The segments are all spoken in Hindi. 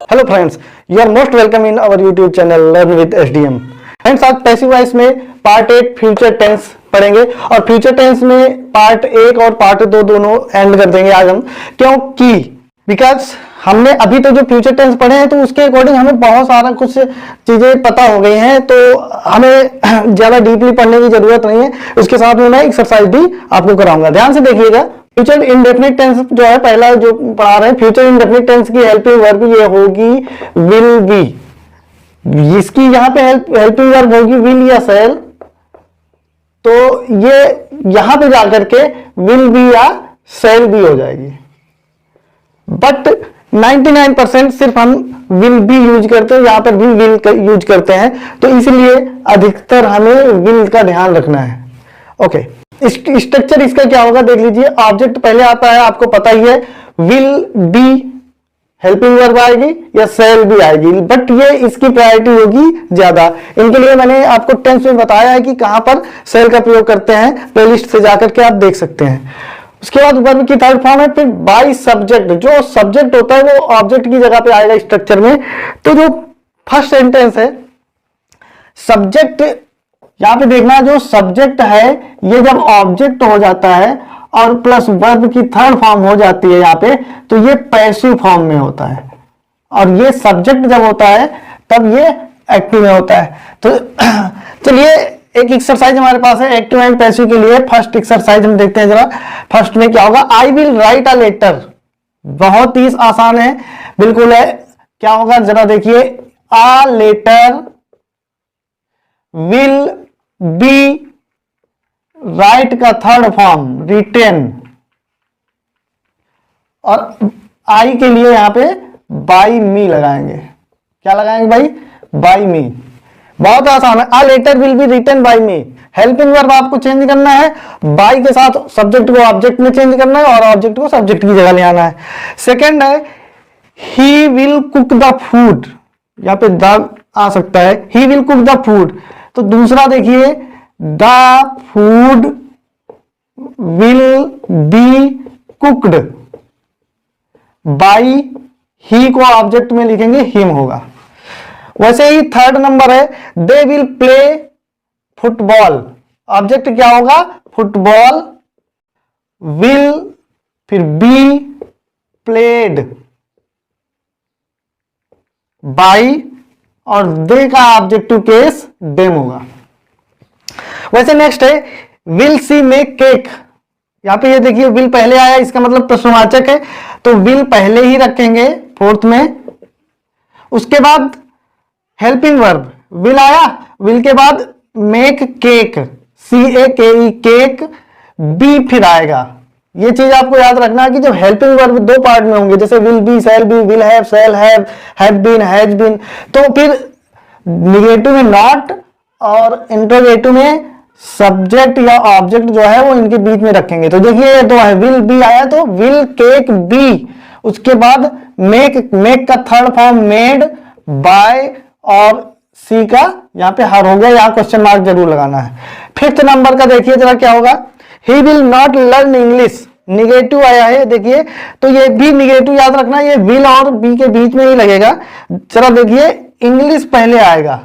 Hello friends, you are most welcome in our YouTube channel learn with SDM. Friends, आज पैसिव वॉइस में पार्ट 8 फ्यूचर टेंस पढ़ेंगे और फ्यूचर टेंस में पार्ट 1 और पार्ट 2 दोनों एंड कर देंगे आज हम। क्योंकि बिकॉज हमने अभी तो जो फ्यूचर टेंस पढ़े हैं तो उसके अकॉर्डिंग हमें बहुत सारा कुछ चीजें पता हो गई हैं, तो हमें ज्यादा डीपली पढ़ने की जरूरत नहीं है। उसके साथ में मैं एक्सरसाइज भी आपको कराऊंगा। ध्यान से देखिएगा। फ्यूचर इंडेफिनिट टेंस जो है पहला जो पढ़ा रहे हैं, फ्यूचर इंडेफिनिट टेंस की हेल्पिंग वर्ब ये होगी विल बी। इसकी यहाँ पे हेल्पिंग वर्ब होगी विल या सेल, तो ये यहां पे जाकर के विल बी या सेल बी हो जाएगी। बट 99% सिर्फ हम विल बी यूज करते हैं, यहां पर भी विल यूज करते हैं, तो इसलिए अधिकतर हमें विल का ध्यान रखना है। ओके, स्ट्रक्चर इसका क्या होगा देख लीजिए। ऑब्जेक्ट पहले आता है, आपको पता ही है, विल बी हेल्पिंग वर्ब आएगी या सेल भी आएगी, बट ये इसकी प्रायोरिटी होगी ज्यादा। इनके लिए मैंने आपको टेंस में बताया है कि कहां पर सेल का प्रयोग करते हैं, प्लेलिस्ट से जाकर के आप देख सकते हैं। उसके बाद वर्ब की थर्ड फॉर्म है फिर बाय सब्जेक्ट। जो सब्जेक्ट होता है वो ऑब्जेक्ट की जगह पे आएगा स्ट्रक्चर में। तो जो फर्स्ट सेंटेंस है, सब्जेक्ट यहां पे देखना, जो सब्जेक्ट है ये जब ऑब्जेक्ट हो जाता है और प्लस वर्ब की थर्ड फॉर्म हो जाती है यहाँ पे, तो ये पैसिव फॉर्म में होता है। और ये सब्जेक्ट जब होता है तब ये एक्टिव में होता है। तो चलिए एक एक्सरसाइज हमारे पास है एक्टिव एंड पैसिव के लिए। फर्स्ट एक्सरसाइज हम देखते हैं जरा। फर्स्ट में क्या होगा, I will write a letter. बहुत ही आसान है, बिल्कुल है। क्या होगा जरा देखिए, a letter will be, write का थर्ड फॉर्म रिटेन, और आई के लिए यहां पे बाई मी लगाएंगे। क्या लगाएंगे भाई? By me. बहुत आसान है। A letter will be written by me. Helping verb आपको चेंज करना है, बाई के साथ सब्जेक्ट को ऑब्जेक्ट में चेंज करना है और ऑब्जेक्ट को सब्जेक्ट की जगह ले आना है। सेकेंड है he will cook the food. यहां पे द आ सकता है, he will cook the food. तो दूसरा देखिए, the food will be cooked by, he को ऑब्जेक्ट में लिखेंगे हिम होगा। वैसे ही थर्ड नंबर है, they will play football. Object क्या होगा? फुटबॉल, विल फिर बी प्लेड बाई, और दे का ऑब्जेक्टिव केस देम होगा। वैसे नेक्स्ट है विल सी मेक केक। यहां पे ये देखिए विल पहले आया, इसका मतलब प्रश्नवाचक है, तो विल पहले ही रखेंगे फोर्थ में। उसके बाद हेल्पिंग वर्ब विल आया, विल के बाद make cake, CAKE cake, be फिर आएगा। ये चीज आपको याद रखना है कि जब हेल्पिंग वर्ब दो पार्ट में होंगे, जैसे will be, shall be, will have, shall have been, has been, तो फिर निगेटिव में नॉट और इंटरोगेटिव में सब्जेक्ट या ऑब्जेक्ट जो है वो इनके बीच में रखेंगे। तो देखिए तो है विल बी आया, तो विल केक बी। उसके बाद मेक का थर्ड फॉर्म मेड, बाय, और सी का यहां पे हर हो गया, यहां क्वेश्चन मार्क जरूर लगाना है। फिफ्थ नंबर का देखिए जरा क्या होगा, he will not learn English. Negative आया है देखिए, तो ये भी निगेटिव याद रखना, ये विल और बी के बीच में ही लगेगा। जरा देखिए, इंग्लिश पहले आएगा,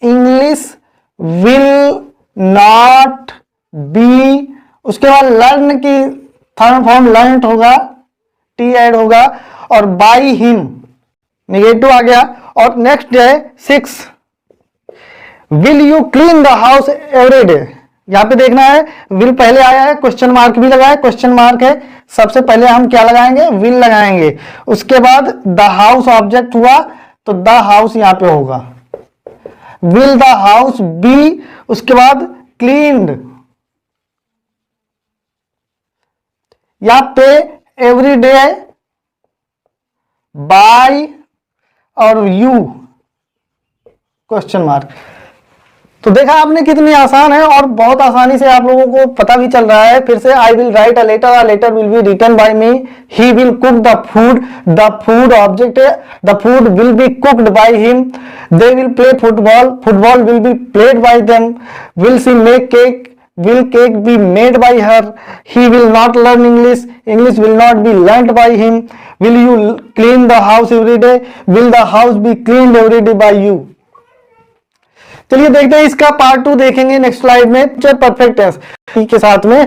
इंग्लिश विल नॉट बी। उसके बाद लर्न की थर्ड फॉर्म लर्न होगा, टी ऐड होगा, और बाय हिम निगेटिव आ गया। और नेक्स्ट है 6, will you clean the house every day. यहां पे देखना है विल पहले आया है, क्वेश्चन मार्क भी लगाया, क्वेश्चन मार्क है, सबसे पहले हम क्या लगाएंगे? विल लगाएंगे। उसके बाद द हाउस ऑब्जेक्ट हुआ, तो द हाउस यहां पे होगा, विल द हाउस बी। उसके बाद क्लीन्ड, यहां पे एवरी डे बाय और यू क्वेश्चन मार्क। तो देखा आपने कितनी आसान है, और बहुत आसानी से आप लोगों को पता भी चल रहा है। फिर से I will write a letter will be written by me, he will cook the food object है, the food will be cooked by him, they will play football will be played by them, will she make cake, will cake be made by her? He will not learn English. English will not be learnt by him. Will you clean the house every day? Will the house be cleaned every day by you? चलिए देखते हैं इसका पार्ट 2 देखेंगे नेक्स्ट स्लाइड में। फ्यूचर परफेक्ट टेंस के साथ में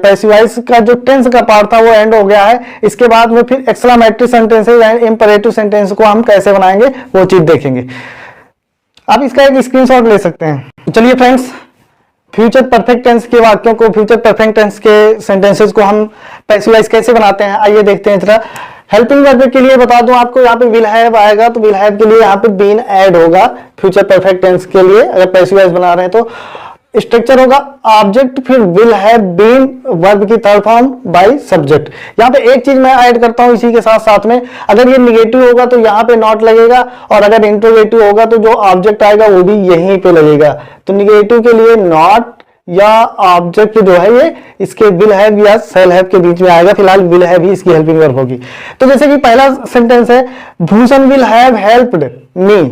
पैसिव वॉइस का जो टेंस का पार्ट था वो एंड हो गया है। इसके बाद में फिर exclamatory sentences and imperative sentence को हम कैसे बनाएंगे वो चीज देखेंगे। आप इसका एक स्क्रीनशॉट ले सकते हैं। चलिए फ्रेंड्स, फ्यूचर परफेक्ट टेंस के वाक्यों को, फ्यूचर परफेक्ट टेंस के सेंटेंसेस को हम पैसिव वॉइस कैसे बनाते हैं आइए देखते हैं जरा। हेल्पिंग वर्ब के लिए बता दूं आपको, यहाँ पे विल हैव आएगा तो विल हैव के लिए यहाँ पे बीन ऐड होगा। फ्यूचर परफेक्ट टेंस के लिए अगर पैसिव वॉइस बना रहे हैं तो स्ट्रक्चर होगा ऑब्जेक्ट फिर विल हैव बीन, वर्ब की थर्ड फॉर्म बाय सब्जेक्ट। यहाँ पे एक चीज मैं ऐड करता हूं इसी के साथ साथ में, अगर ये निगेटिव होगा तो यहाँ पे नॉट लगेगा और अगर इंट्रोगेटिव होगा तो जो ऑब्जेक्ट आएगा वो भी यहीं पे लगेगा। तो निगेटिव के लिए नॉट या ऑब्जेक्ट जो है ये इसके विल हैव या शैल हैव के बीच में आएगा। फिलहाल विल हैव ही इसकी हेल्पिंग वर्ब होगी। तो जैसे कि पहला सेंटेंस है भूषण विल हैव हेल्प्ड मी।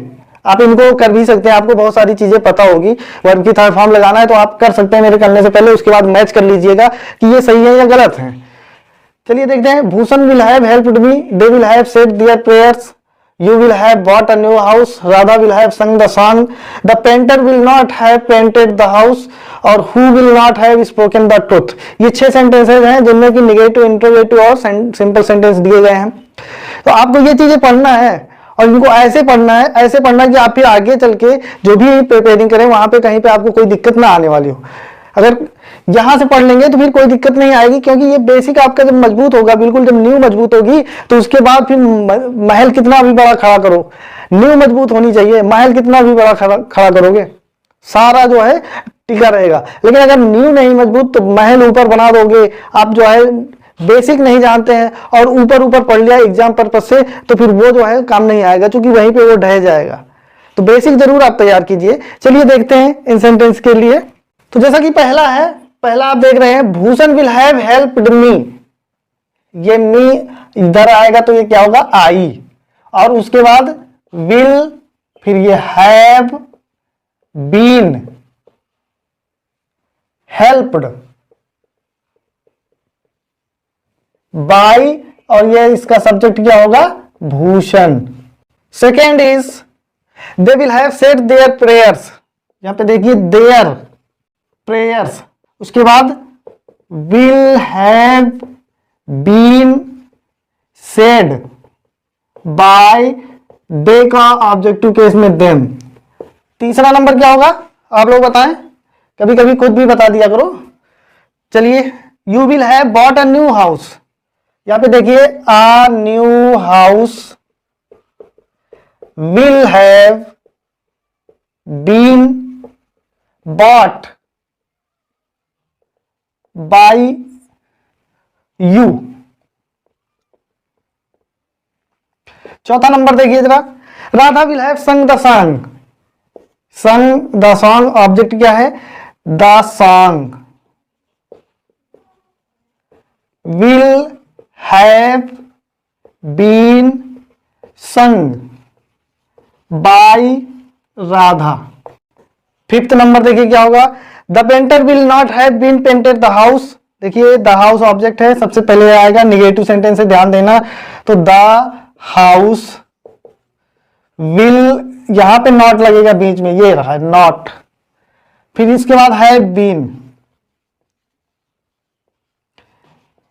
आप इनको कर भी सकते हैं, आपको बहुत सारी चीजें पता होगी। वर्ब की थर्ड फॉर्म लगाना है तो आप कर सकते हैं मेरे करने से पहले, उसके बाद मैच कर लीजिएगा कि ये सही है या गलत है। चलिए देखते हैं। Bhushan will have helped me, they will have said their prayers, you will have bought a new house, Radha will have sung the song, the painter will not have painted the house और who will not have spoken the truth। ये 6 सेंटेंसेज हैं जिनमें कि निगेटिव, इंट्रोगेटिव और सिंपल सेंटेंस दिए गए हैं। तो आपको ये चीजें पढ़ना है और इनको ऐसे पढ़ना है, ऐसे पढ़ना है कि आप फिर आगे चल के जो भी प्रिपेयरिंग करें वहां पे कहीं पे आपको कोई दिक्कत ना आने वाली हो। अगर यहां से पढ़ लेंगे तो फिर कोई दिक्कत नहीं आएगी, क्योंकि ये बेसिक आपका जब मजबूत होगा, बिल्कुल जब नींव मजबूत होगी तो उसके बाद फिर महल कितना भी बड़ा खड़ा करो, नींव मजबूत होनी चाहिए। महल कितना भी बड़ा खड़ा करोगे सारा जो है टिका रहेगा, लेकिन अगर नींव नहीं मजबूत तो महल ऊपर बना दोगे। आप जो है बेसिक नहीं जानते हैं और ऊपर ऊपर पढ़ लिया एग्जाम पर्पज से तो फिर वो जो है काम नहीं आएगा, क्योंकि वहीं पे वो ढह जाएगा। तो बेसिक जरूर आप तैयार कीजिए। चलिए देखते हैं इन सेंटेंस के लिए। तो जैसा कि पहला है, पहला आप देख रहे हैं भूषण विल हैव हेल्प्ड मी, ये मी इधर आएगा तो ये क्या होगा आई, और उसके बाद विल, फिर ये हैव बीन हेल्प्ड बाय, और ये इसका सब्जेक्ट क्या होगा Bhushan. Second is they will have said their prayers, यहां पे देखिए देयर प्रेयर्स, उसके बाद will have been said by, they का ऑब्जेक्टिव केस में देम। तीसरा नंबर क्या होगा आप लोग बताएं, कभी कभी खुद भी बता दिया करो। चलिए you will have bought a new house, यहां पे देखिए a new house will have been bought by you. चौथा नंबर देखिए जरा, Radha will have sung the song, sung the song object क्या है the song, will have been sung by Radha. Fifth number देखिए क्या होगा, the painter will not have been painted the house, देखिए द हाउस ऑब्जेक्ट है, सबसे पहले आएगा निगेटिव सेंटेंस से ध्यान देना, तो द हाउस विल, यहां पे नॉट लगेगा बीच में, ये रहा नॉट, फिर इसके बाद have been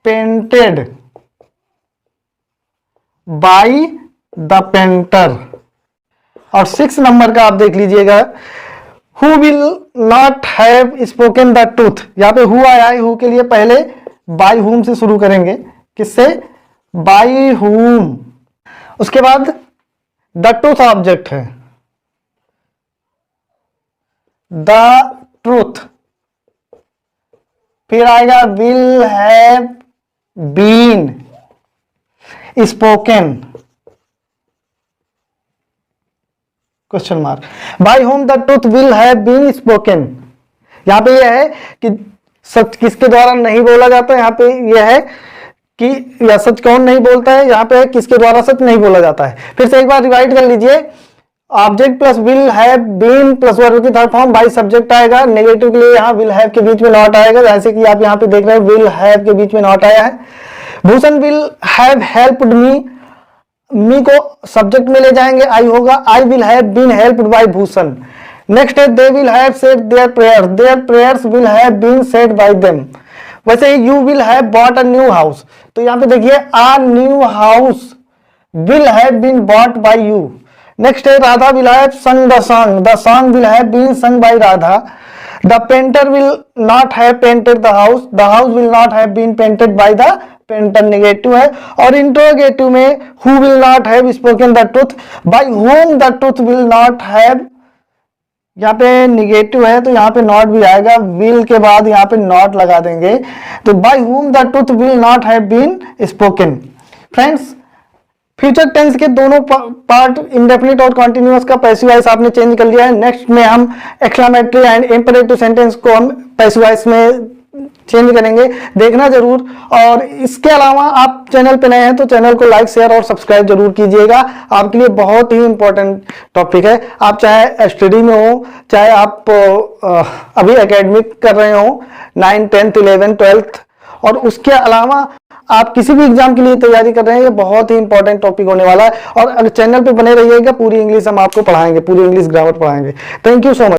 painted by the painter. और 6 नंबर का आप देख लीजिएगा, who will not have spoken the truth, यहां पे हु आया है, हु के लिए पहले बाय हुम से शुरू करेंगे, किससे बाय हुम, उसके बाद द ट्रूथ ऑब्जेक्ट है द ट्रूथ, फिर आएगा will have been spoken question mark, by whom the truth will have been spoken. यहां पे यह है कि सच किसके द्वारा नहीं बोला जाता है, यहां पे यह है कि या सच कौन नहीं बोलता है, यहां पे किसके द्वारा सच नहीं बोला जाता है। फिर से एक बार रिवाइड कर लीजिए, object plus will have been plus verb की थर्ड फॉर्म बाई सब्जेक्ट आएगा। नेगेटिव के लिए यहाँ विल हैव के बीच में नॉट आएगा, जैसे कि आप यहाँ पे देख रहे हैं विल हैव के बीच में नॉट आया है। Bhushan will have helped me को सब्जेक्ट में ले जाएंगे, आई होगा। I will have been helped by Bhushan. Next है they will have said their prayers will have been said by them. वैसे you will have bought a new house, तो यहाँ पे देखिए a new house will have been bought by you. Next है Radha will have sung the song will have been sung by Radha. The painter will not have painted the house will not have been painted by the painter, negative है। और इंट्रोगेटिव में who will not have spoken the truth, by whom the truth will not have, यहाँ पे निगेटिव है तो यहाँ पे नॉट भी आएगा, विल के बाद यहाँ पे नॉट लगा देंगे, तो by whom the truth will not have been spoken. Friends, future tense के दोनों पार्ट इंडेफिनिट और कॉन्टिन्यूअस का पैसिव वॉइस आपने चेंज कर लिया है। नेक्स्ट में हम एक्सक्लेमेटरी एंड इंपेरेटिव सेंटेंस को हम पैसिव वॉइस में चेंज करेंगे, देखना जरूर। और इसके अलावा आप चैनल पे नए हैं तो चैनल को लाइक शेयर और सब्सक्राइब जरूर कीजिएगा, आपके लिए बहुत ही इंपॉर्टेंट टॉपिक है। आप चाहे स्टडी में हो, चाहे आप अभी एकेडमिक कर रहे हो 9, 10th, 11th, 12th, और उसके अलावा आप किसी भी एग्जाम के लिए तैयारी कर रहे हैं, ये बहुत ही इंपॉर्टेंट टॉपिक होने वाला है। और अगर चैनल पे बने रहिएगा, पूरी इंग्लिश हम आपको पढ़ाएंगे, पूरी इंग्लिश ग्रामर पढ़ाएंगे। Thank you so much.